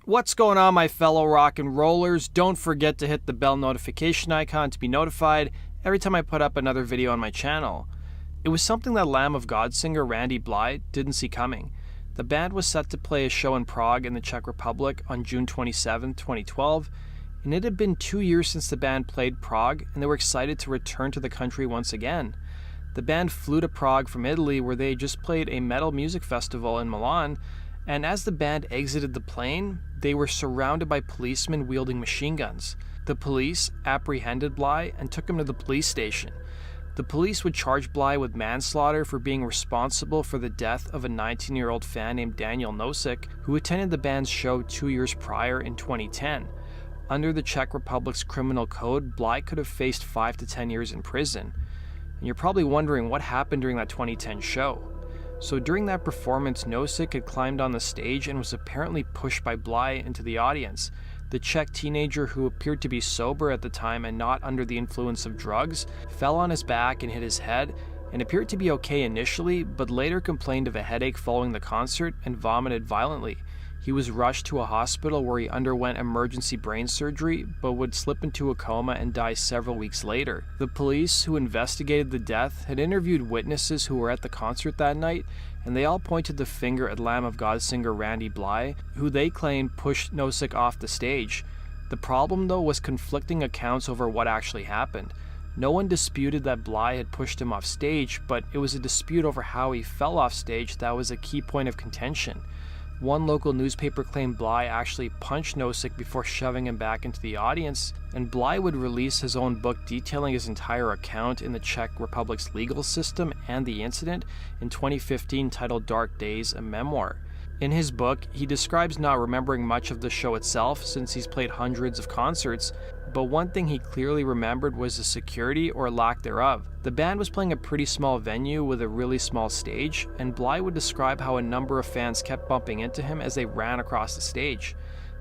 What's going on, my fellow rock and rollers? Don't forget to hit the bell notification icon to be notified every time I put up another video on my channel. It was something that Lamb of God singer Randy Blythe didn't see coming. The band was set to play a show in Prague in the Czech Republic on June 27, 2012, and it had been 2 years since the band played Prague, and they were excited to return to the country once again. The band flew to Prague from Italy, where they had just played a metal music festival in Milan, and as the band exited the plane, they were surrounded by policemen wielding machine guns. The police apprehended Blythe and took him to the police station. The police would charge Blythe with manslaughter for being responsible for the death of a 19-year-old fan named Daniel Nosek, who attended the band's show 2 years prior in 2010. Under the Czech Republic's criminal code, Blythe could have faced 5 to 10 years in prison. And you're probably wondering what happened during that 2010 show. So during that performance, Nosek had climbed on the stage and was apparently pushed by Blythe into the audience. The Czech teenager, who appeared to be sober at the time and not under the influence of drugs, fell on his back and hit his head and appeared to be okay initially, but later complained of a headache following the concert and vomited violently. He was rushed to a hospital where he underwent emergency brain surgery, but would slip into a coma and die several weeks later. The police who investigated the death had interviewed witnesses who were at the concert that night, and they all pointed the finger at Lamb of God singer Randy Blythe, who they claimed pushed Nosek off the stage. The problem, though, was conflicting accounts over what actually happened. No one disputed that Blythe had pushed him off stage, but it was a dispute over how he fell off stage that was a key point of contention. One local newspaper claimed Blythe actually punched Nosek before shoving him back into the audience, and Blythe would release his own book detailing his entire account in the Czech Republic's legal system and the incident in 2015, titled Dark Days, a memoir. In his book, he describes not remembering much of the show itself since he's played hundreds of concerts, but one thing he clearly remembered was the security or lack thereof. The band was playing a pretty small venue with a really small stage, and Blythe would describe how a number of fans kept bumping into him as they ran across the stage.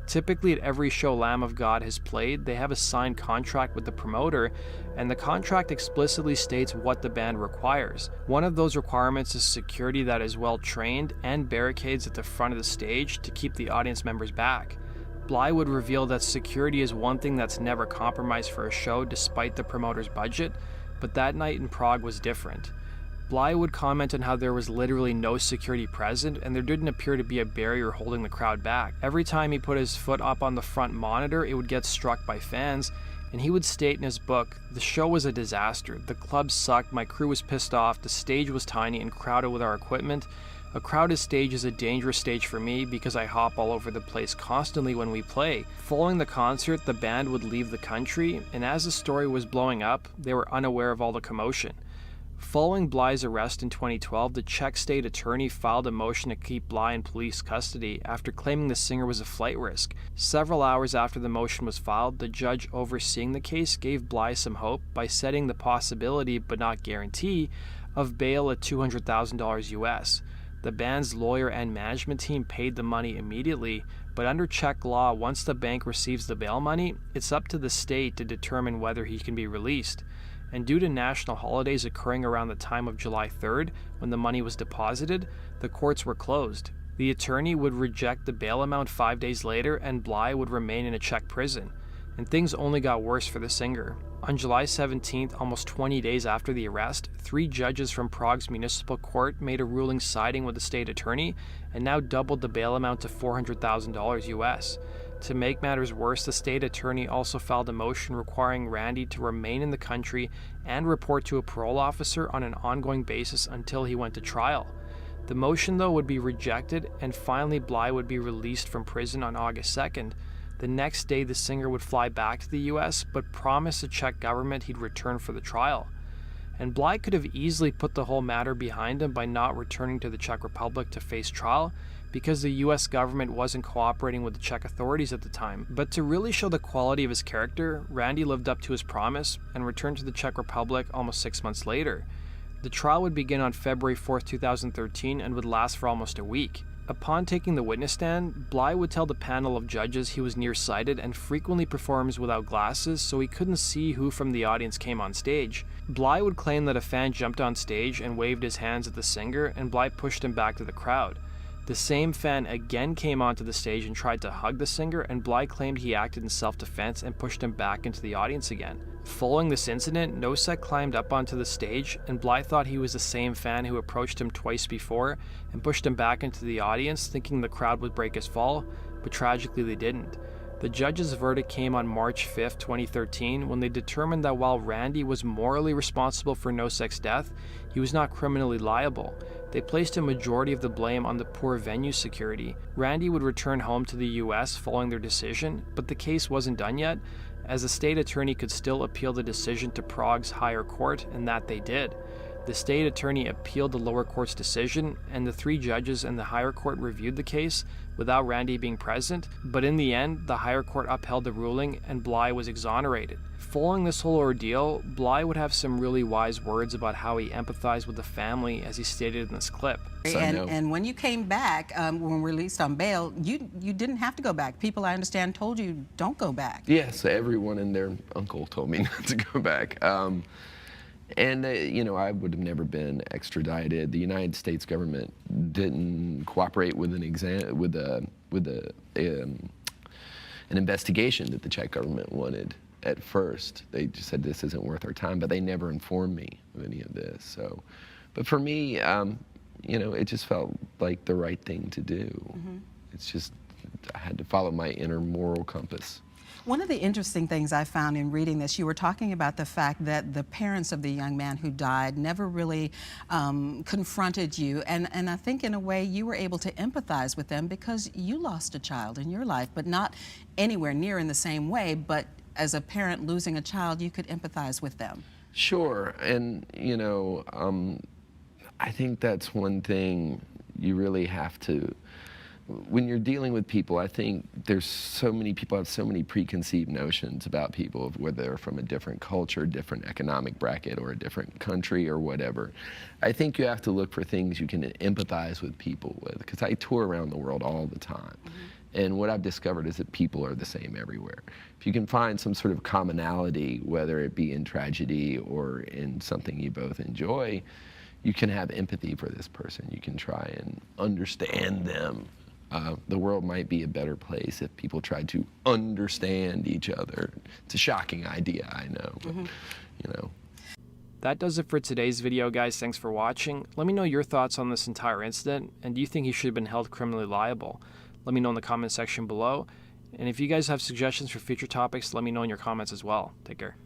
Typically at every show Lamb of God has played, they have a signed contract with the promoter, and the contract explicitly states what the band requires. One of those requirements is security that is well trained and barricades at the front of the stage to keep the audience members back. Blythe would reveal that security is one thing that's never compromised for a show despite the promoter's budget, but that night in Prague was different. Blythe would comment on how there was literally no security present and there didn't appear to be a barrier holding the crowd back. Every time he put his foot up on the front monitor, it would get struck by fans, and he would state in his book, "The show was a disaster. The club sucked, my crew was pissed off, the stage was tiny and crowded with our equipment. A crowded stage is a dangerous stage for me because I hop all over the place constantly when we play." Following the concert, the band would leave the country, and as the story was blowing up, they were unaware of all the commotion. Following Blythe's arrest in 2012, the Czech state attorney filed a motion to keep Blythe in police custody after claiming the singer was a flight risk. Several hours after the motion was filed, the judge overseeing the case gave Blythe some hope by setting the possibility, but not guarantee, of bail at $200,000 US. The band's lawyer and management team paid the money immediately, but under Czech law, once the bank receives the bail money, it's up to the state to determine whether he can be released. And due to national holidays occurring around the time of July 3rd, when the money was deposited, the courts were closed. The attorney would reject the bail amount 5 days later, and Blythe would remain in a Czech prison. And things only got worse for the singer. On July 17th, almost 20 days after the arrest, 3 judges from Prague's municipal court made a ruling siding with the state attorney and now doubled the bail amount to $400,000 US. To make matters worse, the state attorney also filed a motion requiring Randy to remain in the country and report to a parole officer on an ongoing basis until he went to trial. The motion, though, would be rejected, and finally Blythe would be released from prison on August 2nd. The next day, the singer would fly back to the US, but promised the Czech government he'd return for the trial. And Blythe could have easily put the whole matter behind him by not returning to the Czech Republic to face trial, because the US government wasn't cooperating with the Czech authorities at the time. But to really show the quality of his character, Randy lived up to his promise and returned to the Czech Republic almost 6 months later. The trial would begin on February 4th, 2013 and would last for almost a week. Upon taking the witness stand, Blythe would tell the panel of judges he was nearsighted and frequently performs without glasses, so he couldn't see who from the audience came on stage. Blythe would claim that a fan jumped on stage and waved his hands at the singer, and Blythe pushed him back to the crowd. The same fan again came onto the stage and tried to hug the singer, and Blythe claimed he acted in self-defense and pushed him back into the audience again. Following this incident, Nosek climbed up onto the stage, and Blythe thought he was the same fan who approached him twice before and pushed him back into the audience, thinking the crowd would break his fall, but tragically they didn't. The judge's verdict came on March 5, 2013, when they determined that while Randy was morally responsible for Nosek's death, he was not criminally liable. They placed a majority of the blame on the poor venue security. Randy would return home to the US following their decision, but the case wasn't done yet, as the state attorney could still appeal the decision to Prague's higher court, and that they did. The state attorney appealed the lower court's decision, and the 3 judges in the higher court reviewed the case without Randy being present, but in the end, the higher court upheld the ruling and Blythe was exonerated. Following this whole ordeal, Blythe would have some really wise words about how he empathized with the family, as he stated in this clip. And when you came back, when released on bail, you didn't have to go back. People, I understand, told you don't go back. Yes, everyone and their uncle told me not to go back. You know, I would have never been extradited. The United States government didn't cooperate with an investigation that the Czech government wanted at first. They just said this isn't worth our time, but they never informed me of any of this. So, but for me, you know, it just felt like the right thing to do. Mm-hmm. It's just I had to follow my inner moral compass. One of the interesting things I found in reading this, you were talking about the fact that the parents of the young man who died never really confronted you, and I think in a way you were able to empathize with them because you lost a child in your life, but not anywhere near in the same way, but as a parent losing a child, you could empathize with them. Sure, and you know, I think that's one thing you really have to, when you're dealing with people, I think there's so many people have so many preconceived notions about people, of whether they're from a different culture, different economic bracket, or a different country or whatever. I think you have to look for things you can empathize with people with, because I tour around the world all the time. Mm-hmm. And what I've discovered is that people are the same everywhere. If you can find some sort of commonality, whether it be in tragedy or in something you both enjoy, you can have empathy for this person. You can try and understand them. The world might be a better place if people tried to understand each other. It's a shocking idea, I know, but, you know. That does it for today's video, guys. Thanks for watching. Let me know your thoughts on this entire incident, and do you think he should have been held criminally liable? Let me know in the comment section below. And if you guys have suggestions for future topics, let me know in your comments as well. Take care.